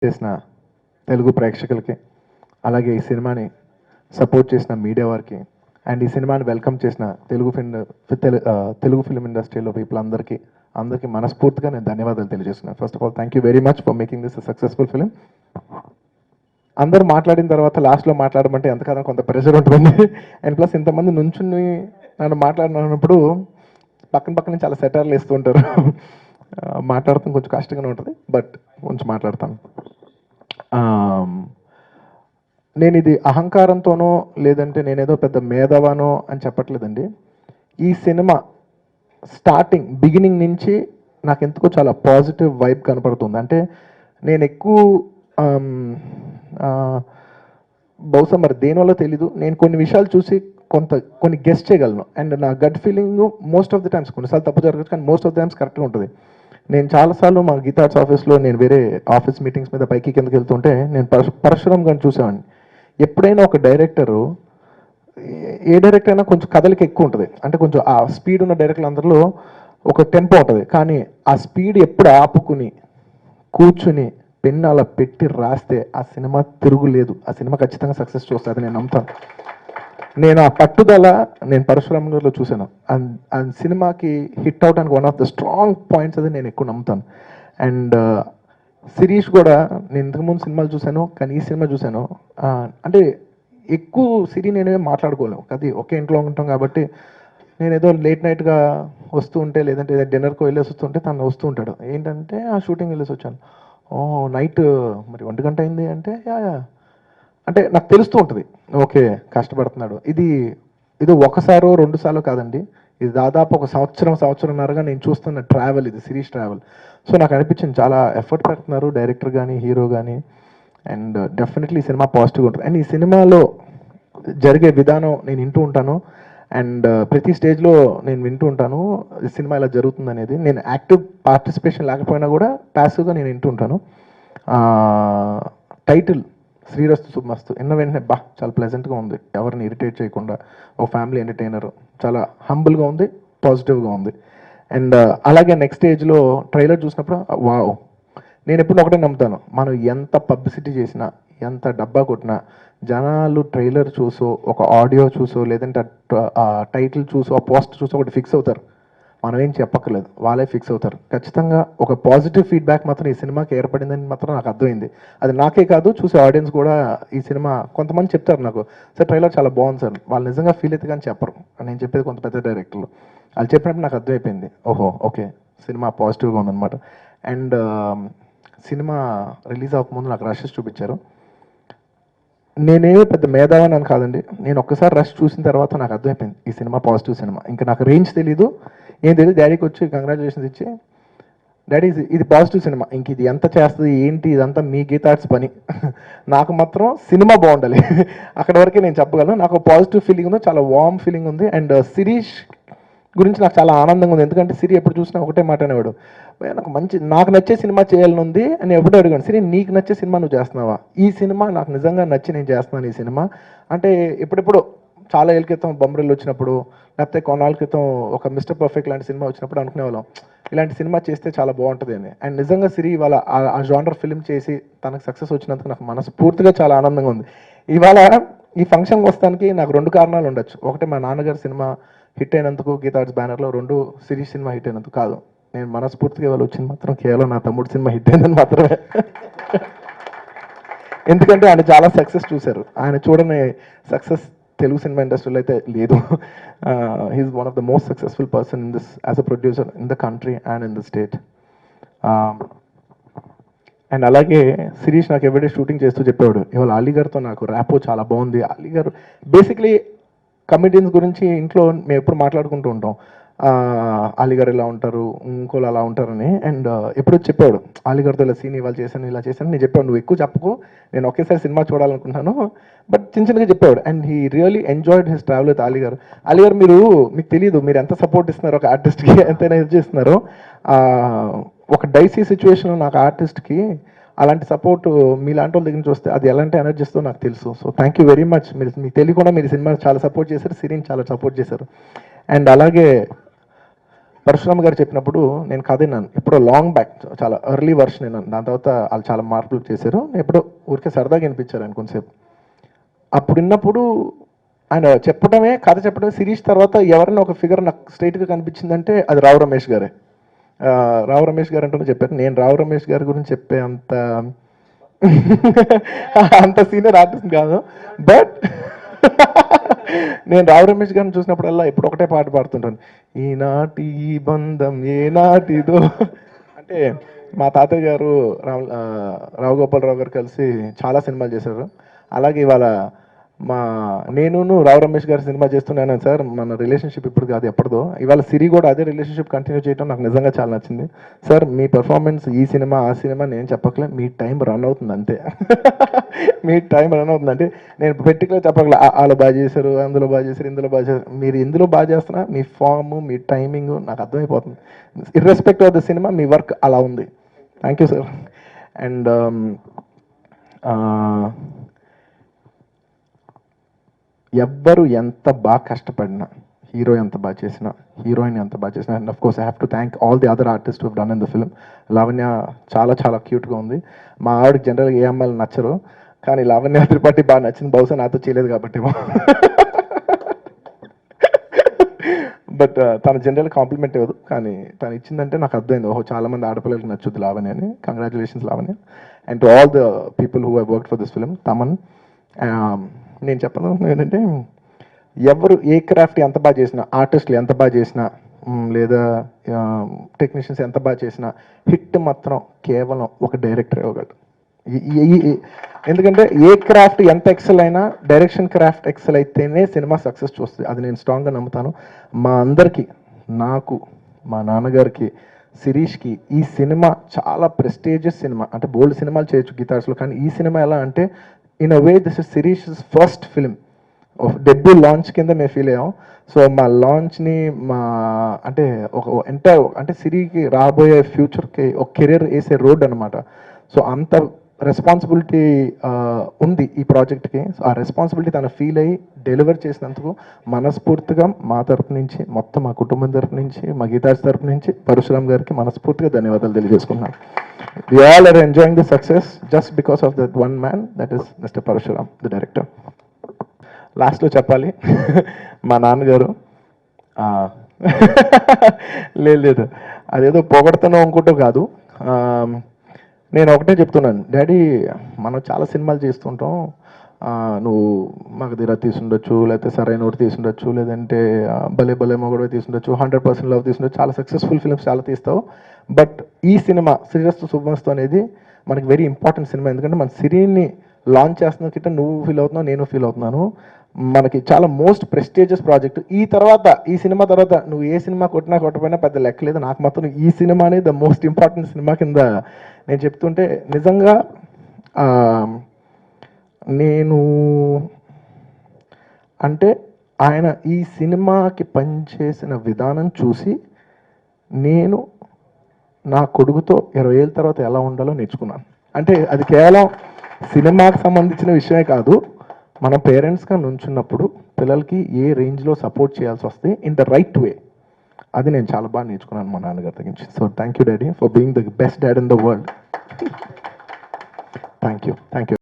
చేసిన తెలుగు ప్రేక్షకులకి, అలాగే ఈ సినిమాని సపోర్ట్ చేసిన మీడియా వారికి, అండ్ ఈ సినిమాని వెల్కమ్ చేసిన తెలుగు ఫిల్మ్ ఇండస్ట్రీలో పీపుల్ అందరికీ మనస్ఫూర్తిగా నేను ధన్యవాదాలు తెలియజేస్తున్నాను. First of all thank you very much for making this successful film. అందరూ మాట్లాడిన తర్వాత లాస్ట్లో మాట్లాడమంటే ఎంతకాలం కొంత ప్రెషర్ ఉంటుంది. అండ్ ప్లస్ ఇంతమంది నుంచుని నన్ను మాట్లాడినప్పుడు పక్కన చాలా సెటర్లు వేస్తూ ఉంటారు. మాట్లాడటం కొంచెం కష్టంగానే ఉంటుంది, బట్ కొంచెం మాట్లాడతాను. నేను ఇది అహంకారంతోనో లేదంటే నేనేదో పెద్ద మేధావానో అని చెప్పట్లేదండి. ఈ సినిమా బిగినింగ్ నుంచి నాకు ఎందుకో చాలా పాజిటివ్ వైబ్ కనపడుతుంది. అంటే నేను ఎక్కువ బహుశా మరి దేనివల్ల తెలీదు, నేను కొన్ని విషయాలు చూసి కొన్ని గెస్ట్ చేయగలను. అండ్ నా gut feeling most of the times, కొన్నిసార్లు తప్పు జరగచ్చు కానీ మోస్ట్ ఆఫ్ ది టైమ్స్ కరెక్ట్గా ఉంటుంది. నేను చాలాసార్లు మా గీతా ఆర్ట్స్ ఆఫీస్లో నేను వేరే ఆఫీస్ మీటింగ్స్ మీద పైకి కిందకి వెళ్తుంటే నేను పరశురామ్ గారిని చూసేవాడిని. ఎప్పుడైనా ఒక డైరెక్టరు, ఏ డైరెక్టర్ అయినా కొంచెం కథలకి ఎక్కువ ఉంటుంది, అంటే కొంచెం ఆ స్పీడ్ ఉన్న డైరెక్టర్లు అందరిలో ఒక టెంపో ఉంటుంది. కానీ ఆ స్పీడ్ ఎప్పుడు ఆపుకుని కూర్చుని పెన్ను అలా పెట్టి రాస్తే ఆ సినిమా తిరుగులేదు. ఆ సినిమా ఖచ్చితంగా సక్సెస్ చూస్తుంది, నేను నమ్ముతాను. నేను ఆ పట్టుదల నేను పరశురామ్ గారిలో చూశాను. అండ్ సినిమాకి హిట్ అవడానికి one of the strong points అది నేను ఎక్కువ నమ్ముతాను. అండ్ శిరీష్ కూడా నేను ఇంతకుముందు సినిమాలు చూశాను, కానీ ఈ సినిమా చూశాను. అంటే ఎక్కువ నేనే మాట్లాడుకోలేము, అది ఒకే ఇంట్లో ఉంటాం కాబట్టి నేను ఏదో లేట్ నైట్గా వస్తూ ఉంటే లేదంటే డిన్నర్కి వెళ్ళేసి వస్తుంటే తను వస్తూ ఉంటాడు. ఏంటంటే ఆ షూటింగ్ వెళ్ళేసి వచ్చాను, ఓ నైట్ మరి 1 గంట అయింది అంటే అంటే నాకు తెలుస్తూ ఉంటుంది, ఓకే కష్టపడుతున్నాడు. ఇది ఒకసారో 2 సార్లు కాదండి, ఇది దాదాపు ఒక సంవత్సరంన్నరగా నేను చూస్తున్న ట్రావెల్, ఇది సిరీస్ ట్రావెల్. సో నాకు అనిపించింది చాలా ఎఫర్ట్ పెడుతున్నారు డైరెక్టర్ కానీ హీరో కానీ. అండ్ డెఫినెట్లీ ఈ సినిమా పాజిటివ్గా ఉంటుంది. అండ్ ఈ సినిమాలో జరిగే విధానం నేను వింటూ ఉంటాను. అండ్ ప్రతి స్టేజ్లో నేను వింటూ ఉంటాను ఈ సినిమా ఇలా జరుగుతుంది అనేది. నేను యాక్టివ్ పార్టిసిపేషన్ లేకపోయినా కూడా ప్యాసివ్గా నేను వింటూ ఉంటాను. టైటిల్ శ్రీరస్తు శుభమస్తు ఎన్న వెంటనే చాలా ప్లెజెంట్గా ఉంది, ఎవరిని ఇరిటేట్ చేయకుండా, ఒక ఫ్యామిలీ ఎంటర్టైనర్, చాలా హంబుల్గా ఉంది, పాజిటివ్గా ఉంది. అండ్ అలాగే నెక్స్ట్ స్టేజ్లో ట్రైలర్ చూసినప్పుడు వావ్, నేను ఎప్పుడు ఒకటే నమ్ముతాను, మనం ఎంత పబ్లిసిటీ చేసినా ఎంత డబ్బా కొట్టినా జనాలు ట్రైలర్ చూసో ఒక ఆడియో చూసో లేదంటే ఆ టైటిల్ చూసో ఆ పోస్ట్ చూసో ఒకటి ఫిక్స్ అవుతారు. మనం ఏం చెప్పక్కర్లేదు, వాళ్ళే ఫిక్స్ అవుతారు. ఖచ్చితంగా ఒక పాజిటివ్ ఫీడ్బ్యాక్ మాత్రం ఈ సినిమాకి ఏర్పడిందని మాత్రం నాకు అర్థమైంది. అది నాకే కాదు, చూసే ఆడియన్స్ కూడా ఈ సినిమా కొంతమంది చెప్తారు నాకు, సార్ ట్రైలర్ చాలా బాగుంది సార్, వాళ్ళు నిజంగా ఫీల్ అయితే కానీ చెప్పరు. నేను చెప్పేది కొంత పెద్ద డైరెక్టర్లు వాళ్ళు చెప్పినప్పుడు నాకు అర్థమైపోయింది, ఓహో ఓకే సినిమా పాజిటివ్గా ఉందన్నమాట. అండ్ సినిమా రిలీజ్ అవ్వకముందు నాకు రషెస్ చూపించారు. నేనేమో పెద్ద మేధావని అని కాదండి, నేను ఒక్కసారి రష్ చూసిన తర్వాత నాకు అర్థమైపోయింది ఈ సినిమా పాజిటివ్ సినిమా. ఇంకా నాకు రేంజ్ తెలీదు, ఏం తెలియదు. డాడీకి వచ్చి కంగ్రాచులేషన్స్ ఇచ్చి, డాడీ ఇది పాజిటివ్ సినిమా, ఇంక ఇది ఎంత చేస్తుంది ఏంటి ఇదంతా మీ గీతా ఆర్ట్స్ పని, నాకు మాత్రం సినిమా బాగుండాలి అక్కడ వరకే నేను చెప్పగలను. నాకు పాజిటివ్ ఫీలింగ్ ఉంది, చాలా వార్మ్ ఫీలింగ్ ఉంది. అండ్ శిరీష్ గురించి నాకు చాలా ఆనందంగా ఉంది, ఎందుకంటే సిరి ఎప్పుడు చూసినా ఒకటే మాట అనేవాడు, నాకు నచ్చే సినిమా చేయాలని ఉంది అని ఎప్పుడు అడిగాను. సిరి నీకు నచ్చే సినిమా నువ్వు చేస్తున్నావా, ఈ సినిమా నాకు నిజంగా నచ్చి నేను చేస్తున్నాను ఈ సినిమా అంటే. ఎప్పుడెప్పుడు చాలా ఏళ్ళ క్రితం బొమ్మరిల్లు వచ్చినప్పుడు, లేకపోతే కొన్నాళ్ళ క్రితం ఒక మిస్టర్ పర్ఫెక్ట్ లాంటి సినిమా వచ్చినప్పుడు అనుకునేవాళ్ళం ఇలాంటి సినిమా చేస్తే చాలా బాగుంటుంది అని. అండ్ నిజంగా సిరి ఇవాళ ఆ జానర్ ఫిల్మ్ చేసి తనకు సక్సెస్ వచ్చినందుకు నాకు మనస్ఫూర్తిగా చాలా ఆనందంగా ఉంది. ఇవాళ ఈ ఫంక్షన్కి వస్తానికి నాకు 2 కారణాలు ఉండొచ్చు. ఒకటి మా నాన్నగారి సినిమా హిట్ అయినందుకు, గీతా ఆర్ట్స్ బ్యానర్లో. 2 సిరీస్ సినిమా హిట్ అయినందుకు కాదు. నేను మనస్ఫూర్తిగా ఇవాళ వచ్చింది మాత్రం కేవలం నా తమ్ముడు సినిమా హిట్ అయిందని మాత్రమే. ఎందుకంటే ఆయన చాలా సక్సెస్ చూశారు, ఆయన చూడని సక్సెస్ తెలుగు సినిమా ఇండస్ట్రీలో అయితే లేదు. He is one of the most successful person in this as a producer in the country and in the state. And అలాగే శిరీష్ నాకు ఎవరిడే షూటింగ్ చేస్తూ చెప్పేవాడు, ఇవాళ అలీగారితో నాకు ర్యాపో చాలా బాగుంది. అలీగారు బేసిక్లీ కమెడియన్స్ గురించి ఇంట్లో మేము ఎప్పుడు మాట్లాడుకుంటూ ఉంటాం, అలీగారు ఇలా ఉంటారు, ఇంకోళ్ళు అలా ఉంటారని. అండ్ ఎప్పుడు చెప్పాడు అలీగారితో ఇలా సీన్ ఇవాళ చేశాను ఇలా చేశాను. నేను చెప్పాను నువ్వు ఎక్కువ చెప్పకు, నేను ఒకేసారి సినిమా చూడాలనుకుంటున్నాను, బట్ చిన్నగా చెప్పేవాడు. And he really enjoyed his travel with అలీగారు. అలీగారు మీకు తెలియదు మీరు ఎంత సపోర్ట్ ఇస్తున్నారు ఒక ఆర్టిస్ట్కి, ఎంతైనా హెల్ప్ చేస్తున్నారు. ఒక డైసీ సిచ్యువేషన్లో నాకు ఆర్టిస్ట్కి అలాంటి సపోర్ట్ మీలాంటి వాళ్ళ దగ్గర నుంచి వస్తే అది ఎలాంటి ఎనర్జీ ఇస్తుందో నాకు తెలుసు. So thank you very much. మీకు తెలియకుండా మీరు సినిమా చాలా సపోర్ట్ చేశారు, సిరీని చాలా సపోర్ట్ చేశారు. అండ్ అలాగే పరశురామ్ గారు చెప్పినప్పుడు నేను కథ విన్నాను ఎప్పుడో లాంగ్ బ్యాక్, చాలా ఎర్లీ వర్షన్ విన్నాను. దాని తర్వాత వాళ్ళు చాలా మార్పులు చేశారు. ఎప్పుడో ఊరికే సరదాగా వినిపించారు ఆయన కొంతసేపు. అప్పుడు విన్నప్పుడు ఆయన చెప్పడమే, కథ చెప్పడమే, సిరీస్ తర్వాత ఎవరైనా ఒక ఫిగర్ నాకు స్ట్రైట్గా కనిపించిందంటే అది రావు రమేష్ గారే. రావు రమేష్ గారు అంటూనే చెప్పారు. నేను రావు రమేష్ గారి గురించి చెప్పే అంత అంత సీనియర్ ఆర్టిస్ట్ కాదు, బట్ నేను రావు రమేష్ గారిని చూసినప్పుడల్లా ఇప్పుడు ఒకటే పాట పాడుతుంటాను, ఈనాటి ఈ బంధం ఏనాటిదో. అంటే మా తాతయ్య గారు రావు గోపాలరావు గారు కలిసి చాలా సినిమాలు చేశారు. అలాగే ఇవాళ నేనును రావు రమేష్ గారి సినిమా చేస్తున్నాను సార్. మన రిలేషన్షిప్ ఇప్పుడు కాదు ఎప్పటిదో. ఇవాళ సిరి కూడా అదే రిలేషన్షిప్ కంటిన్యూ చేయడం నాకు నిజంగా చాలా నచ్చింది సార్. మీ పర్ఫార్మెన్స్ ఈ సినిమా ఆ సినిమా నేను చెప్పకలే, మీ టైం రన్ అవుతుంది అంతే. మీ టైం రన్ అవుతుంది అంటే నేను పర్టికులర్ చెప్పగల వాళ్ళు బాగా చేశారు, అందులో బాగా చేశారు, ఇందులో బాగా చేశారు. మీరు ఎందులో బాగా చేస్తున్నా మీ ఫామ్, మీ టైమింగ్ నాకు అర్థమైపోతుంది. ఇర్రెస్పెక్ట్ ఆఫ్ ద సినిమా మీ వర్క్ అలా ఉంది. Thank you sir. అండ్ ఎవ్వరు ఎంత బాగా కష్టపడినా, హీరో ఎంత బాగా చేసినా, హీరోయిన్ ఎంత బాగా చేసినా, and of course I have to thank all the other artist who done in the film. Lavanya చాలా చాలా క్యూట్గా ఉంది. మా ఆవిడకి జనరల్గా ఏ అమ్మాయిలు నచ్చరు, కానీ లావణ్య త్రిపాఠి బాగా నచ్చింది. బహుశా నాతో చేయలేదు కాబట్టి. బట్ తన జనరల్ కాంప్లిమెంట్ ఇవ్వదు, కానీ తను ఇచ్చిందంటే నాకు అర్థమైంది, ఓహో చాలా మంది ఆడపిల్లలకి నచ్చుద్ది లావణ్య అని. Congratulations Lavanya. And to all the people who have worked for this film. Thaman, నేను చెప్పను ఏంటంటే, ఎవరు ఏ క్రాఫ్ట్ ఎంత బాగా చేసినా, ఆర్టిస్టులు ఎంత బాగా చేసినా, లేదా టెక్నీషియన్స్ ఎంత బాగా చేసినా, హిట్ మాత్రం కేవలం ఒక డైరెక్టర్ ఇవ్వగలడు. ఎందుకంటే ఏ క్రాఫ్ట్ ఎంత ఎక్సెల్ అయినా డైరెక్షన్ క్రాఫ్ట్ ఎక్సెల్ అయితేనే సినిమా సక్సెస్ చూస్తుంది. అది నేను స్ట్రాంగ్గా నమ్ముతాను. మా అందరికీ, నాకు, మా నాన్నగారికి, శిరీష్కి ఈ సినిమా చాలా ప్రెస్టీజియస్ సినిమా. అంటే బోల్డ్ సినిమాలు చేయొచ్చు గీతార్స్లో, కానీ ఈ సినిమా ఎలా అంటే in a way this is Shirish first film. Debut launch కింద మేము ఫీల్ అయ్యాం. సో మా లాంచ్ని అంటే ఒక ఎంటైర్ అంటే సిరికి రాబోయే ఫ్యూచర్కి ఒక కెరీర్ వేసే రోడ్ అనమాట. సో అంత రెస్పాన్సిబిలిటీ ఉంది ఈ ప్రాజెక్ట్కి. సో ఆ రెస్పాన్సిబిలిటీ తను ఫీల్ అయ్యి డెలివర్ చేసినందుకు మనస్ఫూర్తిగా మా తరపు నుంచి, మొత్తం మా కుటుంబం తరపు నుంచి, మా గీతాజ్ తరపు నుంచి పరశురామ్ గారికి మనస్ఫూర్తిగా ధన్యవాదాలు తెలియజేసుకున్నాను. We all are enjoying the success just because of that one man, that is Mr. Parashuram, the director. లాస్ట్లో చెప్పాలి, మా నాన్నగారు లేదు అదేదో పొగడతానో అనుకుంటూ కాదు, నేను ఒకటే చెప్తున్నాను, డాడీ మనం చాలా సినిమాలు చేస్తుంటాం, నువ్వు మగధీర తీసుండొచ్చు, లేకపోతే సరైన ఒకటి తీసుండొచ్చు, లేదంటే భలే భలే మొగడు తీసుండొచ్చు, 100% లవ్ తీసుండొచ్చు, చాలా సక్సెస్ఫుల్ ఫిల్మ్స్ చాలా తీస్తావు. బట్ ఈ సినిమా శ్రీరస్తు శుభమస్తు అనేది మనకి వెరీ ఇంపార్టెంట్ సినిమా. ఎందుకంటే మన సిరీని లాంచ్ చేస్తున్న కిட்ட నువ్వు ఫీల్ అవుతున్నావు, నేను ఫీల్ అవుతున్నాను. మనకి చాలా మోస్ట్ ప్రెస్టీజియస్ ప్రాజెక్ట్. ఈ సినిమా తర్వాత నువ్వు ఏ సినిమా కొట్టినా కొట్టపోయినా పెద్ద లెక్కలేదు, నాకు మాత్రం ఈ సినిమా అనేది ద మోస్ట్ ఇంపార్టెంట్ సినిమా కింద నేను చెప్తుంటే నిజంగా నేను అంటే ఆయన ఈ సినిమాకి పనిచేసిన విధానం చూసి నేను నా కొడుకుతో 20 ఏళ్ళ తర్వాత ఎలా ఉండాలో నేర్చుకున్నాను. అంటే అది కేవలం సినిమాకి సంబంధించిన విషయమే కాదు, మన పేరెంట్స్గా నుంచున్నప్పుడు పిల్లలకి ఏ రేంజ్లో సపోర్ట్ చేయాల్సి వస్తే ఇన్ ద రైట్ వే, అది నేను చాలా బాగా నేర్చుకున్నాను మా నాన్నగారి దగ్గర నుంచి. So thank you daddy for being the best dad in the world. Thank you.